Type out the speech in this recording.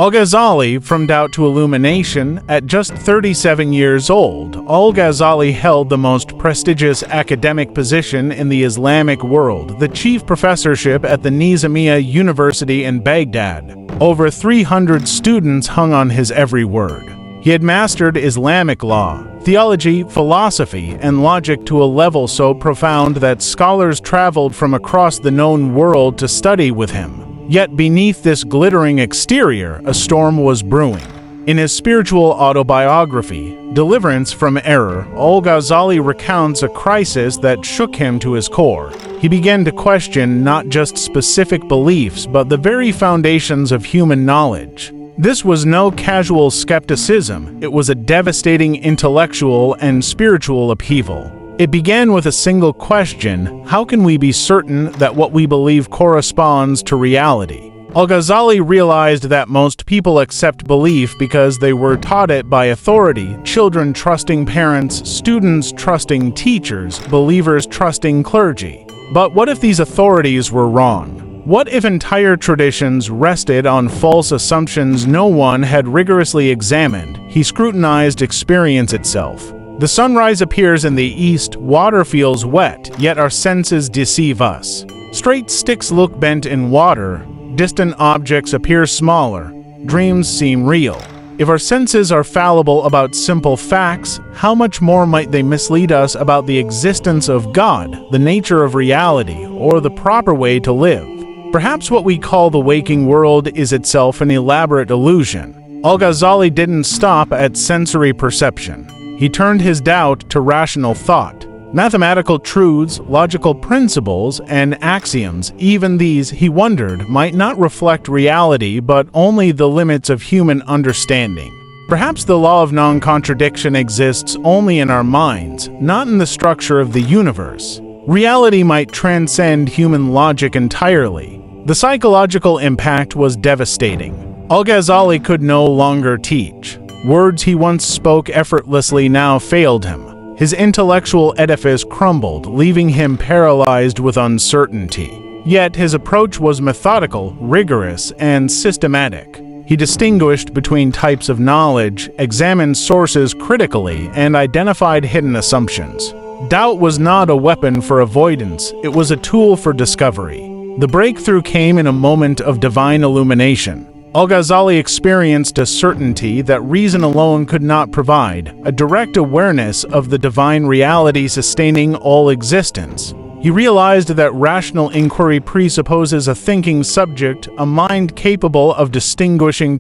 Al-Ghazali, from doubt to illumination, at just 37 years old, Al-Ghazali held the most prestigious academic position in the Islamic world, the chief professorship at the Nizamiya University in Baghdad. Over 300 students hung on his every word. He had mastered Islamic law, theology, philosophy, and logic to a level so profound that scholars traveled from across the known world to study with him. Yet beneath this glittering exterior, a storm was brewing. In his spiritual autobiography, Deliverance from Error, Al-Ghazali recounts a crisis that shook him to his core. He began to question not just specific beliefs, but the very foundations of human knowledge. This was no casual skepticism, it was a devastating intellectual and spiritual upheaval. It began with a single question: how can we be certain that what we believe corresponds to reality? Al-Ghazali realized that most people accept belief because they were taught it by authority, children trusting parents, students trusting teachers, believers trusting clergy. But what if these authorities were wrong? What if entire traditions rested on false assumptions no one had rigorously examined? He scrutinized experience itself. The sunrise appears in the east, water feels wet, yet our senses deceive us. Straight sticks look bent in water, distant objects appear smaller, dreams seem real. If our senses are fallible about simple facts, how much more might they mislead us about the existence of God, the nature of reality, or the proper way to live? Perhaps what we call the waking world is itself an elaborate illusion. Al-Ghazali didn't stop at sensory perception. He turned his doubt to rational thought. Mathematical truths, logical principles, and axioms, even these, he wondered, might not reflect reality but only the limits of human understanding. Perhaps the law of non-contradiction exists only in our minds, not in the structure of the universe. Reality might transcend human logic entirely. The psychological impact was devastating. Al-Ghazali could no longer teach. Words he once spoke effortlessly now failed him. His intellectual edifice crumbled, leaving him paralyzed with uncertainty. Yet his approach was methodical, rigorous, and systematic. He distinguished between types of knowledge, examined sources critically, and identified hidden assumptions. Doubt was not a weapon for avoidance, it was a tool for discovery. The breakthrough came in a moment of divine illumination. Al-Ghazali experienced a certainty that reason alone could not provide, a direct awareness of the divine reality sustaining all existence. He realized that rational inquiry presupposes a thinking subject, a mind capable of distinguishing